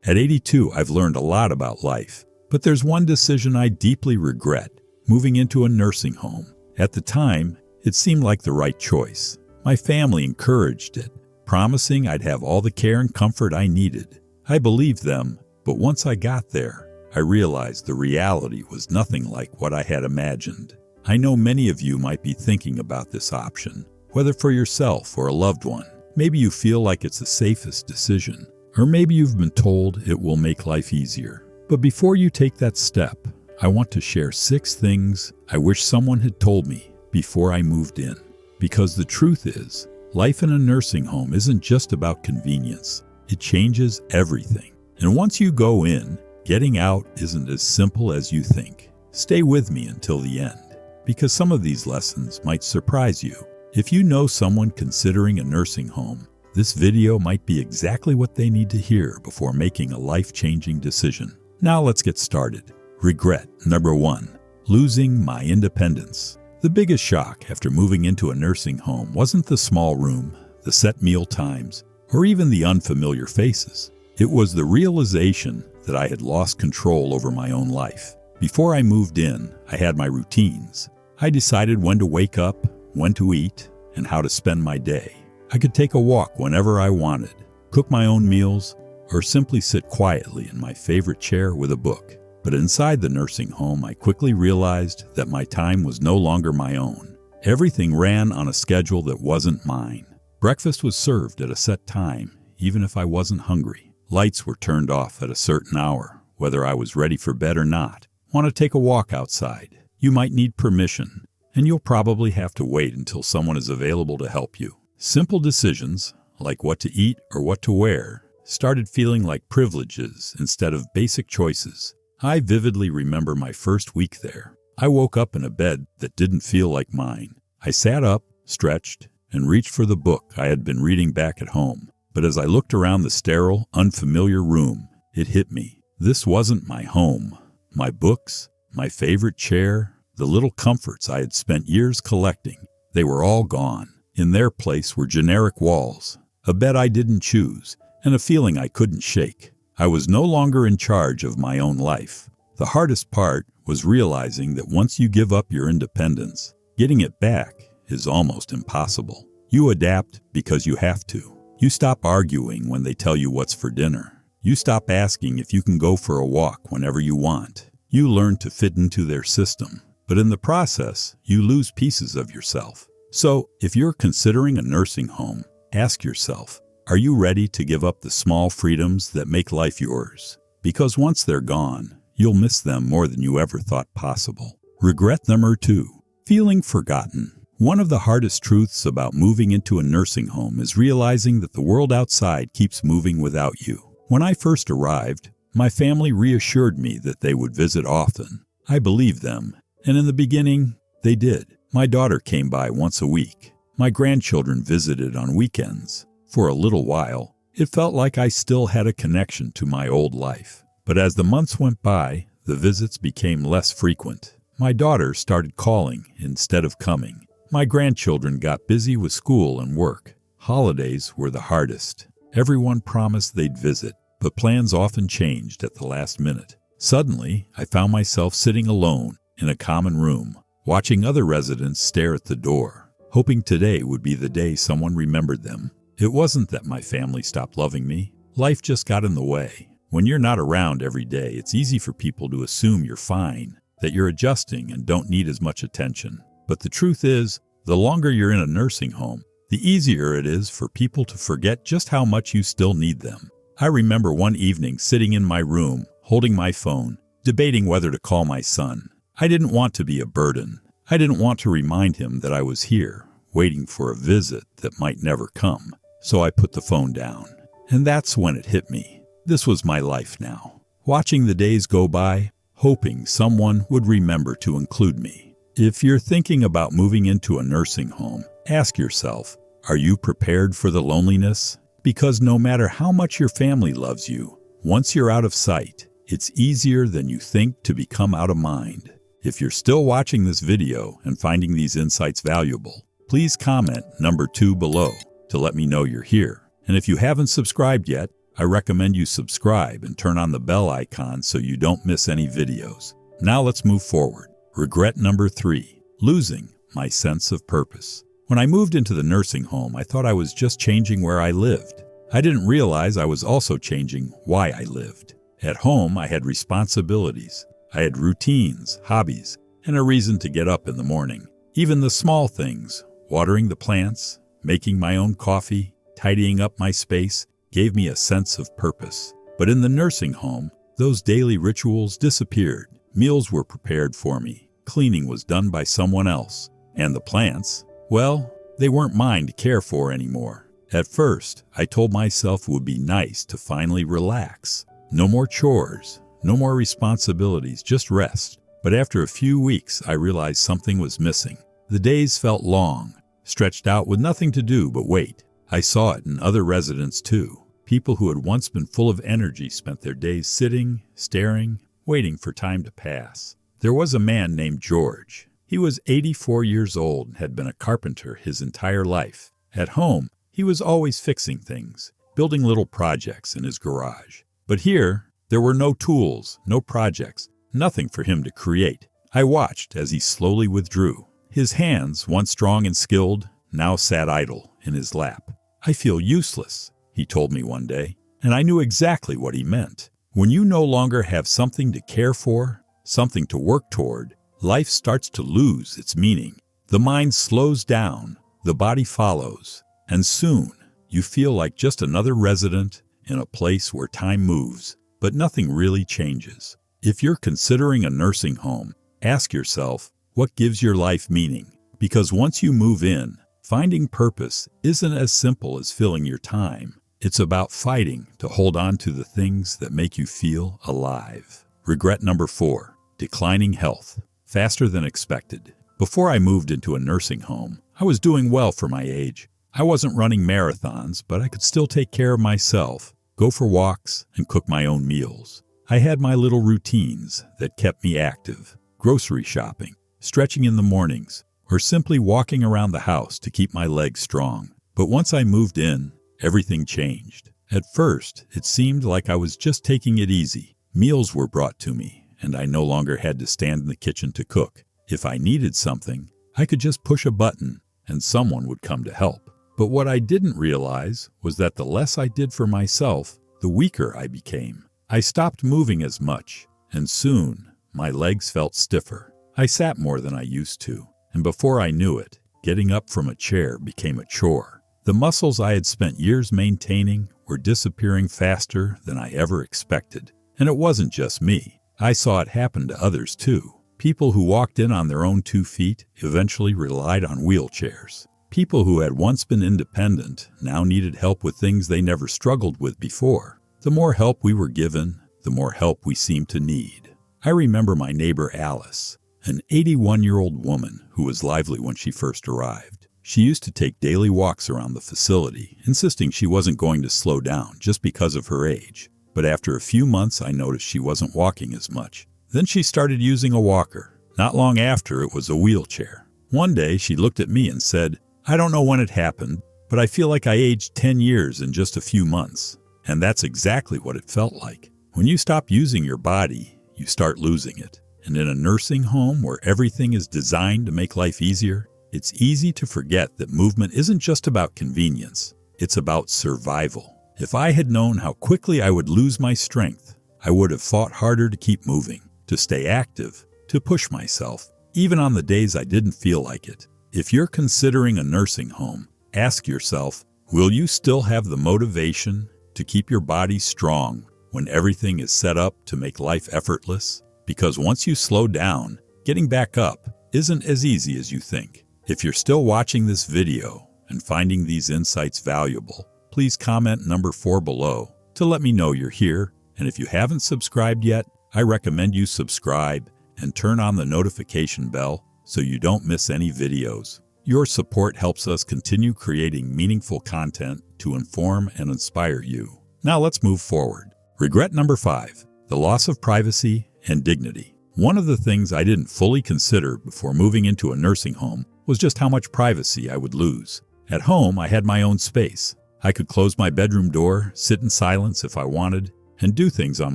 At 82, I've learned a lot about life, but there's one decision I deeply regret: moving into a nursing home. At the time, it seemed like the right choice. My family encouraged it, promising I'd have all the care and comfort I needed. I believed them, but once I got there, I realized the reality was nothing like what I had imagined. I know many of you might be thinking about this option, whether for yourself or a loved one. Maybe you feel like it's the safest decision, or maybe you've been told it will make life easier. But before you take that step, I want to share 6 things I wish someone had told me before I moved in. Because the truth is, life in a nursing home isn't just about convenience. It changes everything. And once you go in, getting out isn't as simple as you think. Stay with me until the end, because some of these lessons might surprise you. If you know someone considering a nursing home, this video might be exactly what they need to hear before making a life-changing decision. Now let's get started. Regret number 1: losing my independence. The biggest shock after moving into a nursing home wasn't the small room, the set meal times, or even the unfamiliar faces. It was the realization that I had lost control over my own life. Before I moved in, I had my routines. I decided when to wake up, when to eat, and how to spend my day. I could take a walk whenever I wanted, cook my own meals, or simply sit quietly in my favorite chair with a book. But inside the nursing home, I quickly realized that my time was no longer my own. Everything ran on a schedule that wasn't mine. Breakfast was served at a set time, even if I wasn't hungry. Lights were turned off at a certain hour, whether I was ready for bed or not. Want to take a walk outside? You might need permission, and you'll probably have to wait until someone is available to help you. Simple decisions, like what to eat or what to wear, started feeling like privileges instead of basic choices. I vividly remember my first week there. I woke up in a bed that didn't feel like mine. I sat up, stretched, and reached for the book I had been reading back at home. But as I looked around the sterile, unfamiliar room, it hit me. This wasn't my home. My books, my favorite chair, the little comforts I had spent years collecting, they were all gone. In their place were generic walls, a bed I didn't choose, and a feeling I couldn't shake. I was no longer in charge of my own life. The hardest part was realizing that once you give up your independence, getting it back is almost impossible. You adapt because you have to. You stop arguing when they tell you what's for dinner. You stop asking if you can go for a walk whenever you want. You learn to fit into their system, but in the process, you lose pieces of yourself. So, if you're considering a nursing home, ask yourself, are you ready to give up the small freedoms that make life yours? Because once they're gone, you'll miss them more than you ever thought possible. Regret number 2: feeling forgotten. One of the hardest truths about moving into a nursing home is realizing that the world outside keeps moving without you. When I first arrived, my family reassured me that they would visit often. I believed them, and in the beginning, they did. My daughter came by once a week. My grandchildren visited on weekends. For a little while, it felt like I still had a connection to my old life. But as the months went by, the visits became less frequent. My daughter started calling instead of coming. My grandchildren got busy with school and work. Holidays were the hardest. Everyone promised they'd visit, but plans often changed at the last minute. Suddenly, I found myself sitting alone in a common room, watching other residents stare at the door, hoping today would be the day someone remembered them. It wasn't that my family stopped loving me. Life just got in the way. When you're not around every day, it's easy for people to assume you're fine, that you're adjusting and don't need as much attention. But the truth is, the longer you're in a nursing home, the easier it is for people to forget just how much you still need them. I remember one evening sitting in my room, holding my phone, debating whether to call my son. I didn't want to be a burden. I didn't want to remind him that I was here, waiting for a visit that might never come. So I put the phone down. And that's when it hit me. This was my life now. Watching the days go by, hoping someone would remember to include me. If you're thinking about moving into a nursing home, ask yourself, are you prepared for the loneliness? Because no matter how much your family loves you, once you're out of sight, it's easier than you think to become out of mind. If you're still watching this video and finding these insights valuable, please comment number 2 below to let me know you're here. And if you haven't subscribed yet, I recommend you subscribe and turn on the bell icon so you don't miss any videos. Now let's move forward. Regret number 3, losing my sense of purpose. When I moved into the nursing home, I thought I was just changing where I lived. I didn't realize I was also changing why I lived. At home, I had responsibilities. I had routines, hobbies, and a reason to get up in the morning. Even the small things, watering the plants, making my own coffee, tidying up my space, gave me a sense of purpose. But in the nursing home, those daily rituals disappeared. Meals were prepared for me. Cleaning was done by someone else. And the plants, well, they weren't mine to care for anymore. At first, I told myself it would be nice to finally relax. No more chores, no more responsibilities, just rest. But after a few weeks, I realized something was missing. The days felt long, stretched out with nothing to do but wait. I saw it in other residents too. People who had once been full of energy spent their days sitting, staring, waiting for time to pass. There was a man named George. He was 84 years old and had been a carpenter his entire life. At home, he was always fixing things, building little projects in his garage. But here, there were no tools, no projects, nothing for him to create. I watched as he slowly withdrew. His hands, once strong and skilled, now sat idle in his lap. "I feel useless," he told me one day, and I knew exactly what he meant. When you no longer have something to care for, something to work toward, life starts to lose its meaning. The mind slows down, the body follows, and soon you feel like just another resident in a place where time moves, but nothing really changes. If you're considering a nursing home, ask yourself, what gives your life meaning? Because once you move in, finding purpose isn't as simple as filling your time. It's about fighting to hold on to the things that make you feel alive. Regret number 4, declining health, faster than expected. Before I moved into a nursing home, I was doing well for my age. I wasn't running marathons, but I could still take care of myself, go for walks, and cook my own meals. I had my little routines that kept me active, grocery shopping, stretching in the mornings, or simply walking around the house to keep my legs strong. But once I moved in, everything changed. At first, it seemed like I was just taking it easy. Meals were brought to me, and I no longer had to stand in the kitchen to cook. If I needed something, I could just push a button, and someone would come to help. But what I didn't realize was that the less I did for myself, the weaker I became. I stopped moving as much, and soon my legs felt stiffer. I sat more than I used to, and before I knew it, getting up from a chair became a chore. The muscles I had spent years maintaining were disappearing faster than I ever expected. And it wasn't just me. I saw it happen to others too. People who walked in on their own 2 feet eventually relied on wheelchairs. People who had once been independent now needed help with things they never struggled with before. The more help we were given, the more help we seemed to need. I remember my neighbor Alice, an 81-year-old woman who was lively when she first arrived. She used to take daily walks around the facility, insisting she wasn't going to slow down just because of her age. But after a few months, I noticed she wasn't walking as much. Then she started using a walker. Not long after, it was a wheelchair. One day, she looked at me and said, "I don't know when it happened, but I feel like I aged 10 years in just a few months." And that's exactly what it felt like. When you stop using your body, you start losing it. And in a nursing home where everything is designed to make life easier, it's easy to forget that movement isn't just about convenience. It's about survival. If I had known how quickly I would lose my strength, I would have fought harder to keep moving, to stay active, to push myself, even on the days I didn't feel like it. If you're considering a nursing home, ask yourself, will you still have the motivation to keep your body strong when everything is set up to make life effortless? Because once you slow down, getting back up isn't as easy as you think. If you're still watching this video and finding these insights valuable, please comment number 4 below to let me know you're here. And if you haven't subscribed yet, I recommend you subscribe and turn on the notification bell so you don't miss any videos. Your support helps us continue creating meaningful content to inform and inspire you. Now let's move forward. Regret number 5, the loss of privacy and dignity. One of the things I didn't fully consider before moving into a nursing home was just how much privacy I would lose. At home, I had my own space. I could close my bedroom door, sit in silence if I wanted, and do things on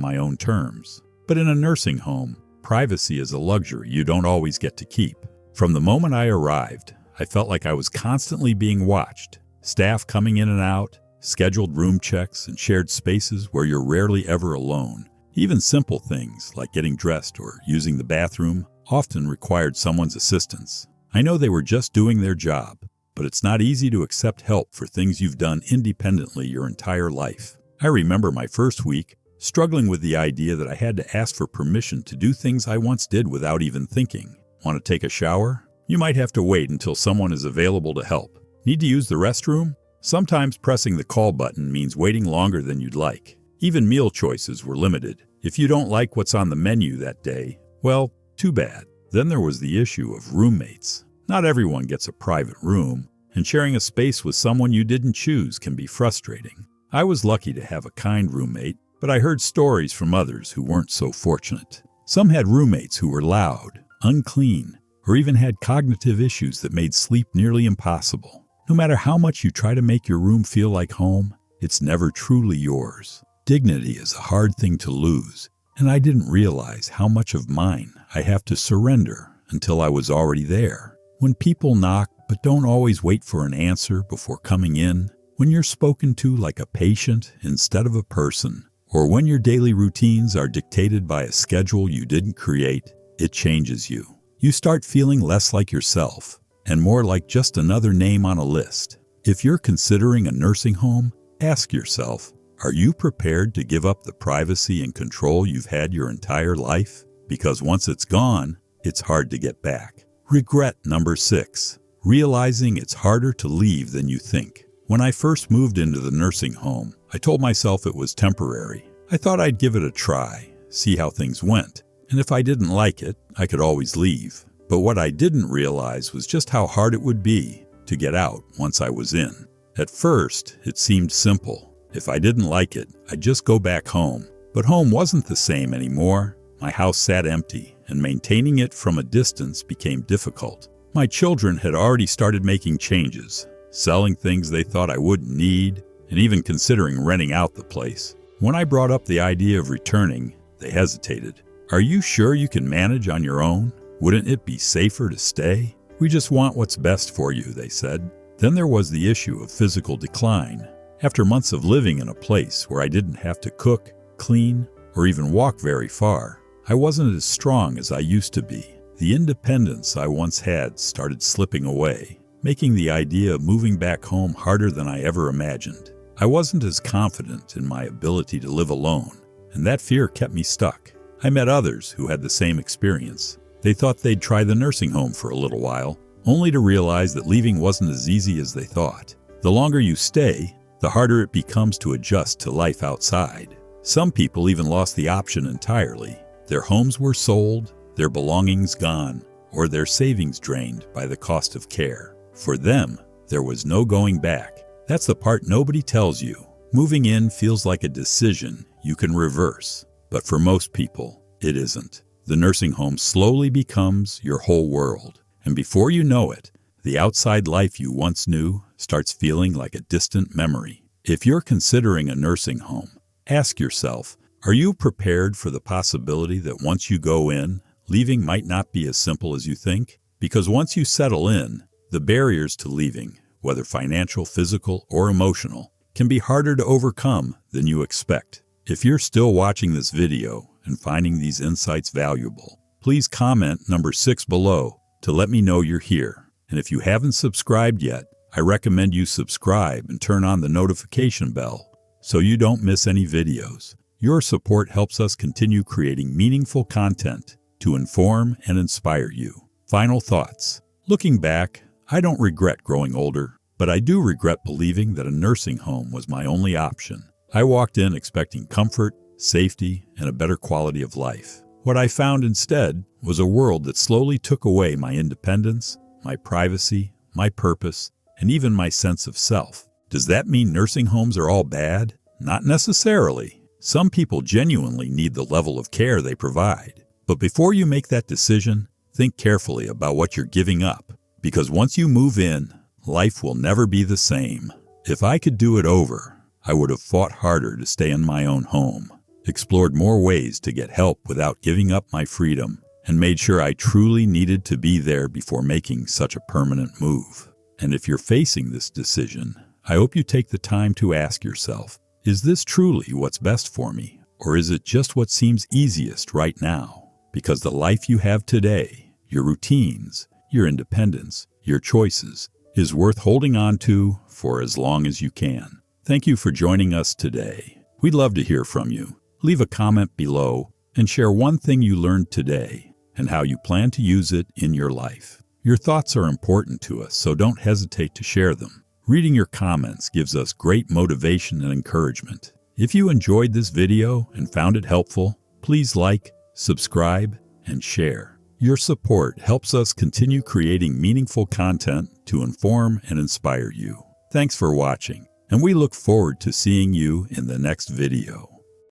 my own terms. But in a nursing home, privacy is a luxury you don't always get to keep. From the moment I arrived, I felt like I was constantly being watched. Staff coming in and out, scheduled room checks, and shared spaces where you're rarely ever alone. Even simple things like getting dressed or using the bathroom often required someone's assistance. I know they were just doing their job, but it's not easy to accept help for things you've done independently your entire life. I remember my first week struggling with the idea that I had to ask for permission to do things I once did without even thinking. Want to take a shower? You might have to wait until someone is available to help. Need to use the restroom? Sometimes pressing the call button means waiting longer than you'd like. Even meal choices were limited. If you don't like what's on the menu that day, well, too bad. Then there was the issue of roommates. Not everyone gets a private room, and sharing a space with someone you didn't choose can be frustrating. I was lucky to have a kind roommate, but I heard stories from others who weren't so fortunate. Some had roommates who were loud, unclean, or even had cognitive issues that made sleep nearly impossible. No matter how much you try to make your room feel like home, it's never truly yours. Dignity is a hard thing to lose, and I didn't realize how much of mine I have to surrender until I was already there. When people knock but don't always wait for an answer before coming in, when you're spoken to like a patient instead of a person, or when your daily routines are dictated by a schedule you didn't create, it changes you. You start feeling less like yourself and more like just another name on a list. If you're considering a nursing home, ask yourself, are you prepared to give up the privacy and control you've had your entire life? Because once it's gone, it's hard to get back. Regret number 6. Realizing it's harder to leave than you think. When I first moved into the nursing home, I told myself it was temporary. I thought I'd give it a try, see how things went, and if I didn't like it, I could always leave. But what I didn't realize was just how hard it would be to get out once I was in. At first, it seemed simple. If I didn't like it, I'd just go back home. But home wasn't the same anymore. My house sat empty, and maintaining it from a distance became difficult. My children had already started making changes, selling things they thought I wouldn't need, and even considering renting out the place. When I brought up the idea of returning, they hesitated. Are you sure you can manage on your own? Wouldn't it be safer to stay? We just want what's best for you, they said. Then there was the issue of physical decline. After months of living in a place where I didn't have to cook, clean, or even walk very far, I wasn't as strong as I used to be. The independence I once had started slipping away, making the idea of moving back home harder than I ever imagined. I wasn't as confident in my ability to live alone, and that fear kept me stuck. I met others who had the same experience. They thought they'd try the nursing home for a little while, only to realize that leaving wasn't as easy as they thought. The longer you stay, the harder it becomes to adjust to life outside. Some people even lost the option entirely. Their homes were sold, their belongings gone, or their savings drained by the cost of care. For them, there was no going back. That's the part nobody tells you. Moving in feels like a decision you can reverse, but for most people, it isn't. The nursing home slowly becomes your whole world, and before you know it, the outside life you once knew starts feeling like a distant memory. If you're considering a nursing home, ask yourself, are you prepared for the possibility that once you go in, leaving might not be as simple as you think? Because once you settle in, the barriers to leaving, whether financial, physical, or emotional, can be harder to overcome than you expect. If you're still watching this video and finding these insights valuable, please comment number 6 below to let me know you're here. And if you haven't subscribed yet, I recommend you subscribe and turn on the notification bell so you don't miss any videos. Your support helps us continue creating meaningful content to inform and inspire you. Final thoughts. Looking back, I don't regret growing older, but I do regret believing that a nursing home was my only option. I walked in expecting comfort, safety, and a better quality of life. What I found instead was a world that slowly took away my independence, my privacy, my purpose, and even my sense of self. Does that mean nursing homes are all bad? Not necessarily. Some people genuinely need the level of care they provide. But before you make that decision, think carefully about what you're giving up. Because once you move in, life will never be the same. If I could do it over, I would have fought harder to stay in my own home, explored more ways to get help without giving up my freedom, and made sure I truly needed to be there before making such a permanent move. And if you're facing this decision, I hope you take the time to ask yourself, is this truly what's best for me? Or is it just what seems easiest right now? Because the life you have today, your routines, your independence, your choices, is worth holding on to for as long as you can. Thank you for joining us today. We'd love to hear from you. Leave a comment below and share one thing you learned today and how you plan to use it in your life. Your thoughts are important to us, so don't hesitate to share them. Reading your comments gives us great motivation and encouragement. If you enjoyed this video and found it helpful, please like, subscribe, and share. Your support helps us continue creating meaningful content to inform and inspire you. Thanks for watching, and we look forward to seeing you in the next video.